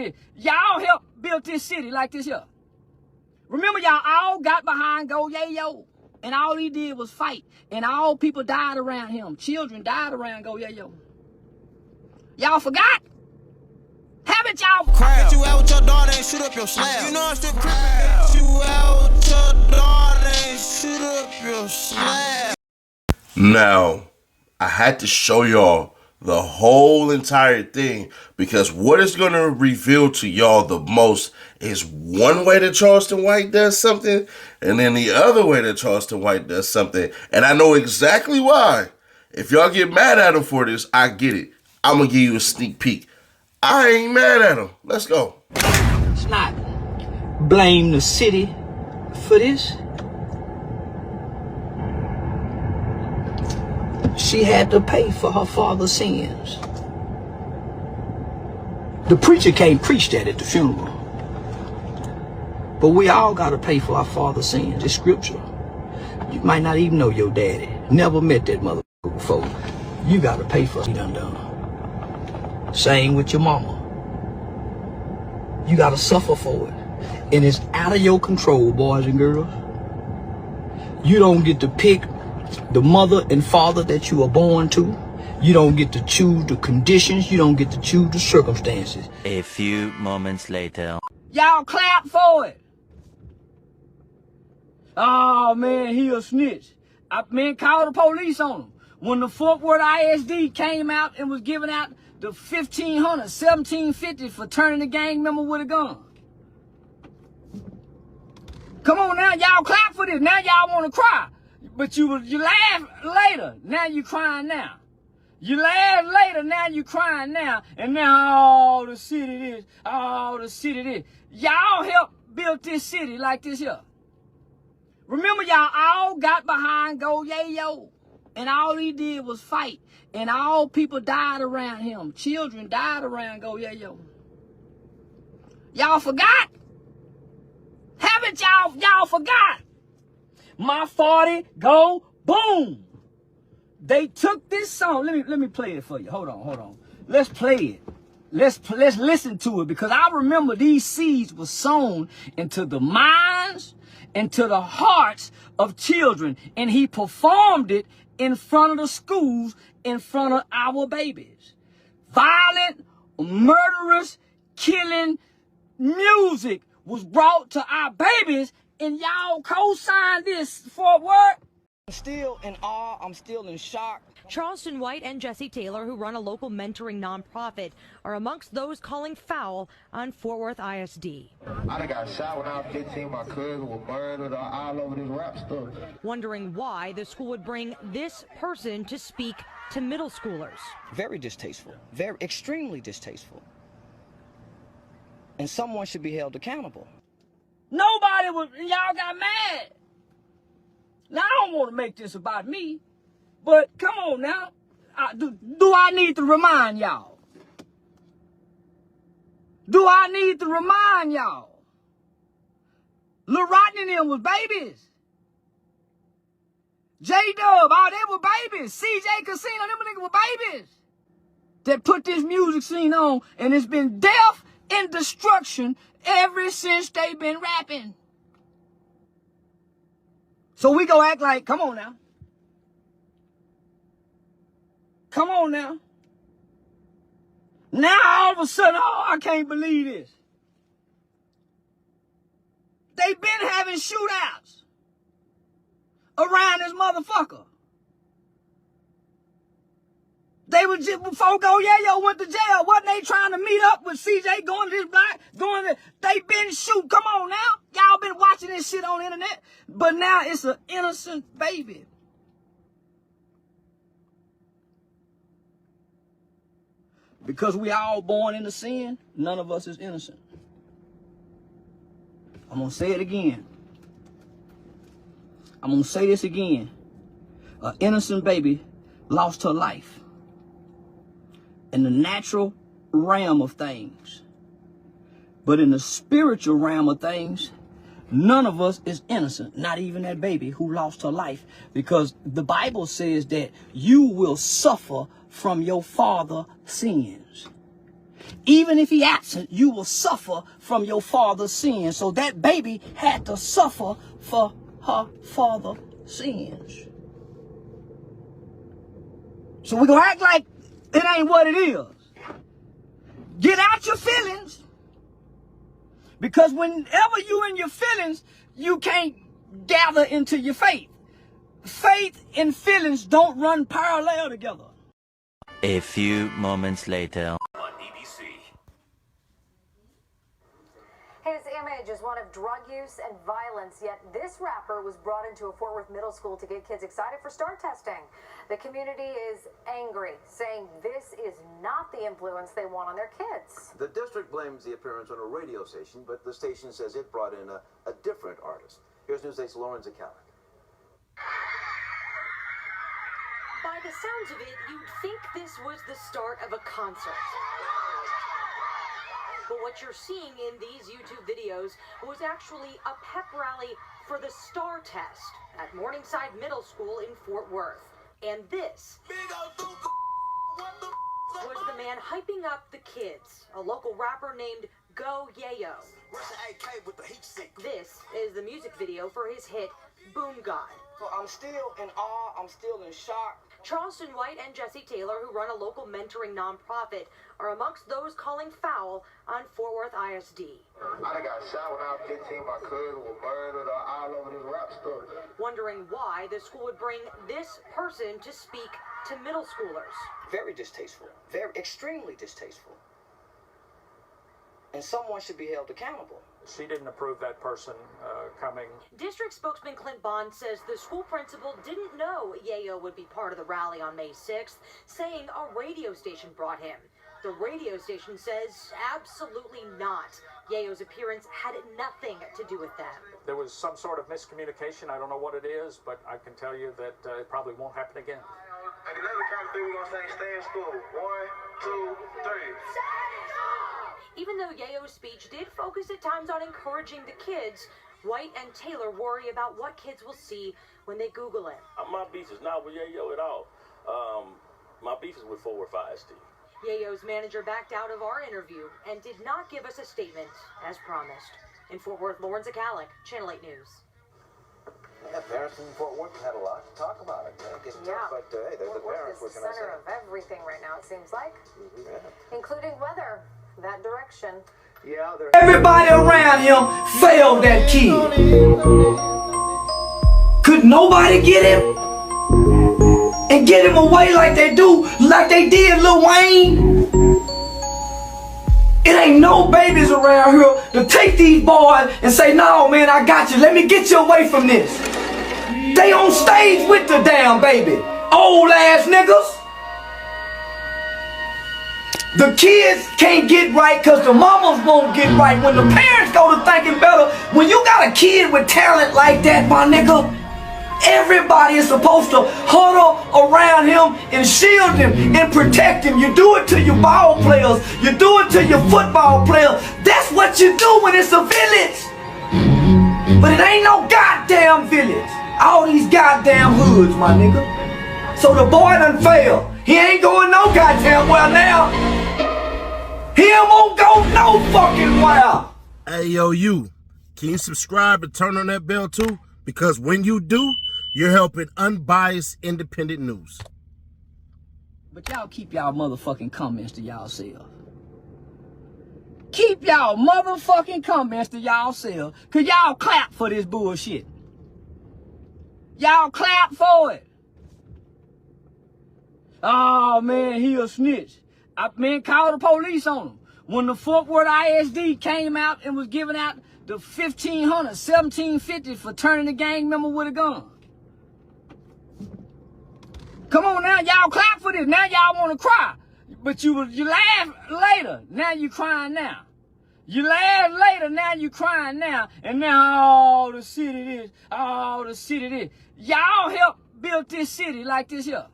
is. Y'all helped build this city like this here. Remember, y'all all got behind Go Yayo, and all he did was fight, and all people died around him. Children died around Go Yayo. Y'all forgot? Haven't y'all? Crap. You out with your daughter and shoot up your slab. You know I'm still crippin'. You out with your daughter and shoot up your slab. Now, I had to show y'all the whole entire thing because what is going to reveal to y'all the most is one way that Charleston White does something and then the other way that Charleston White does something. And I know exactly why. If y'all get mad at him for this, I get it. I'm going to give you a sneak peek. I ain't mad at him. Let's go. It's not blame the city for this. She had to pay for her father's sins. The preacher can't preach that at the funeral. But we all got to pay for our father's sins. It's scripture. You might not even know your daddy. Never met that motherfucker before. You got to pay for what he done. Same with your mama. You got to suffer for it. And it's out of your control, boys and girls. You don't get to pick the mother and father that you are born to. You don't get to choose the conditions. You don't get to choose the circumstances. A few moments later. Y'all clap for it. Oh, man, he a snitch. Man, call the police on him. When the Fort Worth ISD came out and was giving out the $1,500, $1,750 for turning the gang member with a gun. Come on now, y'all clap for this. Now y'all want to cry. But you laugh later. Now you crying now. You laugh later. Now you crying now. And now, oh, the city this. Oh, the city this. Y'all helped build this city like this here. Remember, y'all all got behind Go Yayo. And all he did was fight. And all people died around him. Children died around Go Yayo. Y'all forgot? Haven't y'all forgot? My 40 go boom. They took this song. Let me play it for you. Hold on. Let's play it. Let's listen to it because I remember these seeds were sown into the minds, into the hearts of children, and he performed it in front of the schools, in front of our babies. Violent, murderous, killing music was brought to our babies, and y'all co-signed this for what? I'm still in awe. I'm still in shock. Charleston White and Jesse Taylor, who run a local mentoring nonprofit, are amongst those calling foul on Fort Worth ISD. I done got shot when I was 15. My cousin was murdered all over this rap stuff. Wondering why the school would bring this person to speak to middle schoolers. Very distasteful. Very extremely distasteful. And someone should be held accountable. Nobody was, y'all got mad. Now, I don't want to make this about me, but come on now. Do I need to remind y'all? Do I need to remind y'all? Lil Ronnie and them was babies. J-Dub, all they were babies. CJ Casino, them niggas were babies. That put this music scene on, and it's been death and destruction ever since they been rapping. So we go act like, come on now. Come on now. Now all of a sudden, oh, I can't believe this. They been having shootouts around this motherfucker. They was just, before Go Yayo went to jail, wasn't they trying to meet up with CJ going to this block, they been shoot. Come on now. Y'all been watching this shit on the internet. But now it's an innocent baby. Because we all born into sin, none of us is innocent. I'm going to say it again. I'm going to say this again. An innocent baby lost her life in the natural realm of things. But in the spiritual realm of things, none of us is innocent, not even that baby who lost her life. Because the Bible says that you will suffer from your father's sins. Even if he absent, you will suffer from your father's sins. So that baby had to suffer for her father's sins. So we're going to act like it ain't what it is. Get out your feelings. Because whenever you in your feelings, you can't gather into your faith. Faith and feelings don't run parallel together. A few moments later. His image is one of drug use and violence, yet this rapper was brought into a Fort Worth middle school to get kids excited for STAR testing. The community is angry, saying this is not the influence they want on their kids. The district blames the appearance on a radio station, but the station says it brought in a different artist. Here's News 8's Lawrence Akalik. By the sounds of it, you'd think this was the start of a concert. But what you're seeing in these YouTube videos was actually a pep rally for the STAR test at Morningside Middle School in Fort Worth. And this was the man hyping up the kids, a local rapper named Go Yayo. This is the music video for his hit, Boom God. So I'm still in awe, I'm still in shock. Charleston White and Jesse Taylor, who run a local mentoring nonprofit, are amongst those calling foul on Fort Worth ISD. I done got shot when I was 15. My cousin was murdered all over this rap stuff. Wondering why the school would bring this person to speak to middle schoolers. Very distasteful. Very, extremely distasteful. And someone should be held accountable. She didn't approve that person coming. District spokesman Clint Bond says the school principal didn't know Yayo would be part of the rally on May 6th, saying a radio station brought him. The radio station says absolutely not. Yayo's appearance had nothing to do with that. There was some sort of miscommunication. I don't know what it is, but I can tell you that it probably won't happen again. And another kind of thing we're going to say, stay in school. 1, 2, 3. Even though Yayo's speech did focus at times on encouraging the kids, White and Taylor worry about what kids will see when they Google it. My beef is not with Yayo at all. My beef is with Fort Worth ISD. Yayo's manager backed out of our interview and did not give us a statement, as promised. In Fort Worth, Lawrence Akalik, Channel 8 News. Yeah, parents in Fort Worth had a lot to talk about it. It's tough, but hey, they're the parents. Fort Worth is the center of everything right now, it seems like. Including weather, that direction. Yeah, everybody around him failed that kid. Could nobody get him and get him away like they did Lil Wayne? It ain't no babies around here to take these boys and say, no man, I got you, let me get you away from this. They on stage with the damn baby, old ass niggas. The kids can't get right because the mamas won't get right. When the parents go to thinking better, when you got a kid with talent like that, my nigga, everybody is supposed to huddle around him and shield him and protect him. You do it to your ball players. You do it to your football players. That's what you do when it's a village. But it ain't no goddamn village. All these goddamn hoods, my nigga. So the boy done failed. He ain't going no goddamn well now. He won't go no fucking well. Hey, yo, you. Can you subscribe and turn on that bell too? Because when you do, you're helping unbiased, independent news. But y'all keep y'all motherfucking comments to y'allself. Keep y'all motherfucking comments to y'allself. Cause y'all clap for this bullshit. Y'all clap for it. Oh man, he a snitch. Man, call the police on him. When the Fort Worth ISD came out and was giving out the $1,500, $1,750 for turning a gang member with a gun. Come on now, y'all clap for this. Now y'all want to cry. But you laugh later. Now you crying now. You laugh later, now you crying now. And now, oh, the city this, oh, the city this. Y'all helped build this city like this here.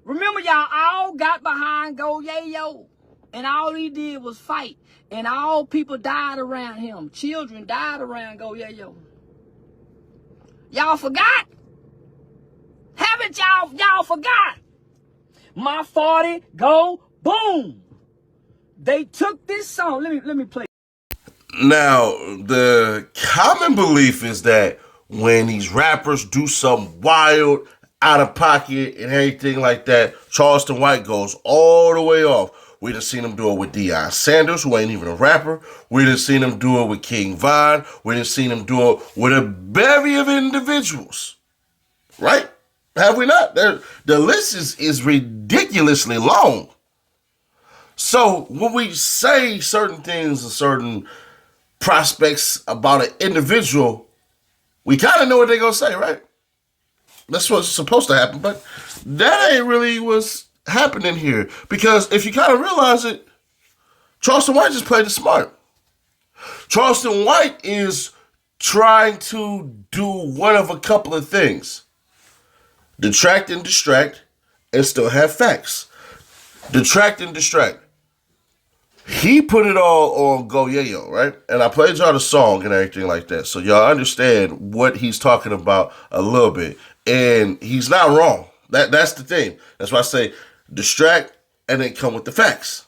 Remember, y'all all got behind Go Yayo, and all he did was fight, and all people died around him. Children died around Go Yayo. Y'all forgot? Haven't y'all forgot? My 40 go boom. They took this song. Let me play. Now, the common belief is that when these rappers do something wild, out of pocket, and everything like that, Charleston White goes all the way off. We done seen him do it with Deion Sanders, who ain't even a rapper. We done seen him do it with King Von. We done seen him do it with a bevy of individuals. Right? Have we not? The list is ridiculously long. So when we say certain things and certain prospects about an individual, we kind of know what they're going to say, right? That's what's supposed to happen, but that ain't really what's happening here. Because if you kind of realize it, Charleston White just played it smart. Charleston White is trying to do one of a couple of things. Detract and distract, and still have facts. Detract and distract. He put it all on Go Yayo, right? And I played y'all the song and everything like that, so y'all understand what he's talking about a little bit. And he's not wrong. That's the thing. That's why I say distract and then come with the facts.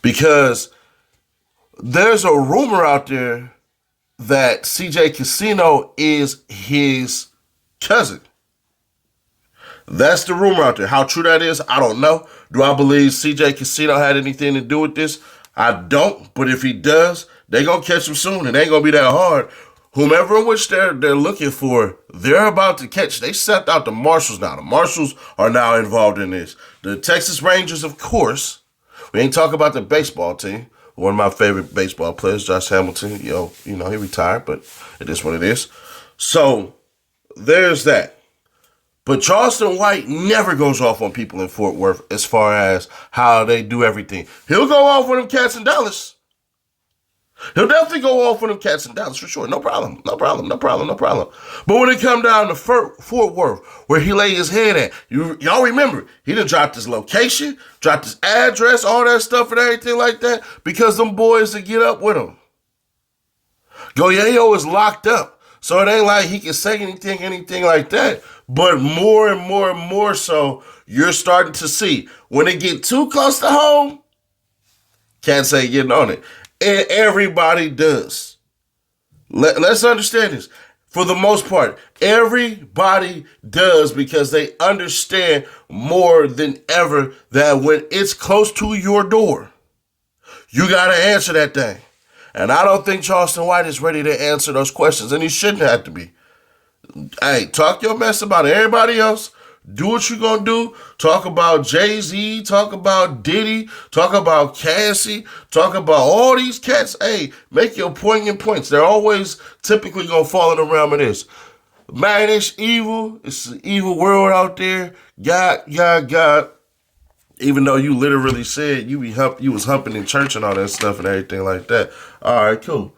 Because there's a rumor out there that CJ Casino is his cousin. That's the rumor out there. How true that is, I don't know. Do I believe CJ Casino had anything to do with this? I don't. But if he does, they're going to catch him soon. It ain't going to be that hard. Whomever in which they're looking for, they're about to catch. They sent out the Marshals now. The Marshals are now involved in this. The Texas Rangers, of course. We ain't talking about the baseball team. One of my favorite baseball players, Josh Hamilton. You know, he retired, but it is what it is. So there's that. But Charleston White never goes off on people in Fort Worth as far as how they do everything. He'll go off on them cats in Dallas. He'll definitely go off on them cats in Dallas for sure. No problem. But when it come down to Fort Worth, where he lay his head at, y'all remember, he done dropped his location, dropped his address, all that stuff and everything like that, because them boys to get up with him. Go Yayo is locked up. So it ain't like he can say anything like that. But more and more so, you're starting to see when it get too close to home, can't say getting on it. And everybody does. Let's understand this. For the most part, everybody does, because they understand more than ever that when it's close to your door, you got to answer that thing. And I don't think Charleston White is ready to answer those questions, and he shouldn't have to be. Hey, talk your mess about everybody else. Do what you're going to do. Talk about Jay-Z. Talk about Diddy. Talk about Cassie. Talk about all these cats. Hey, make your poignant points. They're always typically going to fall in the realm of this. Man, it's evil. It's an evil world out there. God. Even though you literally said you was humping in church and all that stuff and everything like that. All right, cool.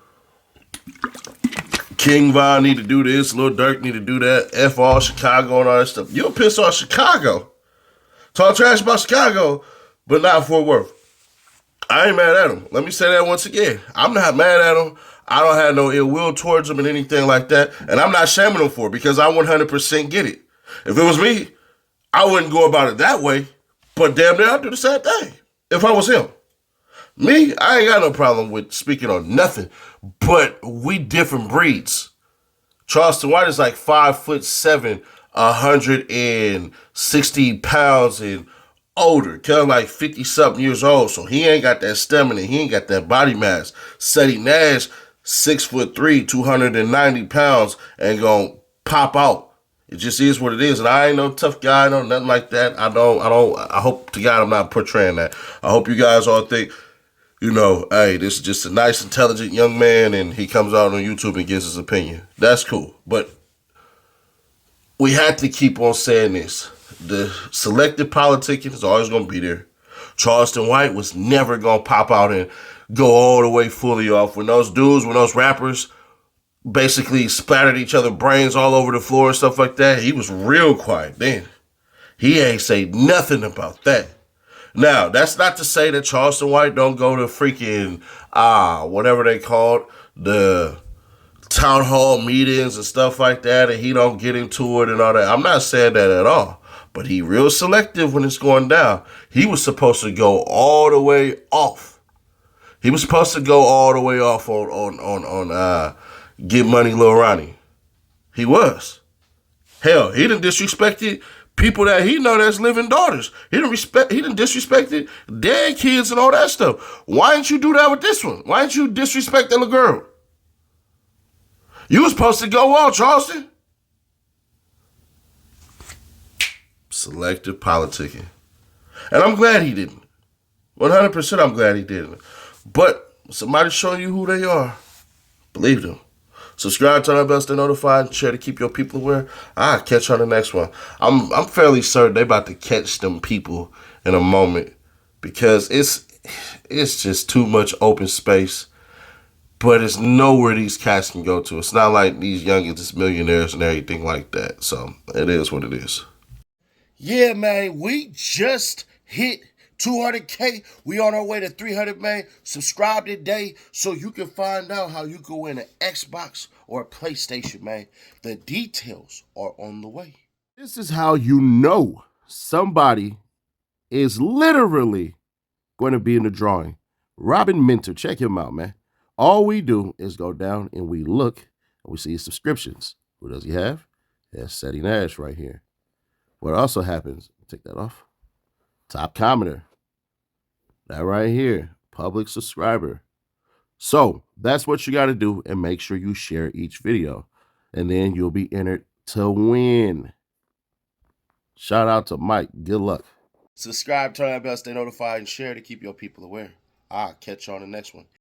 King Von need to do this. Lil Durk need to do that. F all Chicago and all that stuff. You'll piss off Chicago. Talk trash about Chicago, but not Fort Worth. I ain't mad at him. Let me say that once again. I'm not mad at him. I don't have no ill will towards him and anything like that. And I'm not shaming him for it, because I 100% get it. If it was me, I wouldn't go about it that way. But damn near I'd do the same thing if I was him. Me, I ain't got no problem with speaking on nothing, but we different breeds. Charleston White is like 5'7", 160 pounds and older, kind of like 50-something years old, so he ain't got that stamina, he ain't got that body mass. Seti Nash, 6'3", 290 pounds, and gonna pop out. It just is what it is, and I ain't no tough guy, no nothing like that. I hope to God I'm not portraying that. I hope you guys all think, hey, this is just a nice, intelligent young man, and he comes out on YouTube and gives his opinion. That's cool, but we have to keep on saying this. The selective politicking is always going to be there. Charleston White was never going to pop out and go all the way fully off. When those rappers basically splattered each other's brains all over the floor and stuff like that, he was real quiet then. He ain't say nothing about that. Now, that's not to say that Charleston White don't go to freaking, whatever they call it, the town hall meetings and stuff like that, and he don't get into it and all that. I'm not saying that at all. But he real selective when it's going down. He was supposed to go all the way off. He was supposed to go all the way off on Get Money Lil Ronnie. He was. Hell, he done disrespected people that he know that's living daughters. He done disrespected dead kids and all that stuff. Why didn't you do that with this one? Why didn't you disrespect that little girl? You was supposed to go on, Charleston. Selective politicking. And I'm glad he didn't. 100% I'm glad he didn't. But somebody showing you who they are. Believe them. Subscribe, turn on bells to notified, share to keep your people aware. I'll catch you on the next one. I'm fairly certain they about to catch them people in a moment because it's just too much open space. But it's nowhere these cats can go to. It's not like these youngins is millionaires and everything like that. So it is what it is. Yeah, man, we just hit 200K. We on our way to 300, man. Subscribe today so you can find out how you can win an Xbox or a PlayStation, man. The details are on the way. This is how you know somebody is literally going to be in the drawing. Robin Minter, check him out, man. All we do is go down and we look and we see his subscriptions. Who does he have? That's Seti Nash right here. What also happens, take that off. Top commenter. That right here, public subscriber. So that's what you got to do, and make sure you share each video, and then you'll be entered to win. Shout out to Mike. Good luck. Subscribe, turn that bell, stay notified, and share to keep your people aware. I'll catch you on the next one.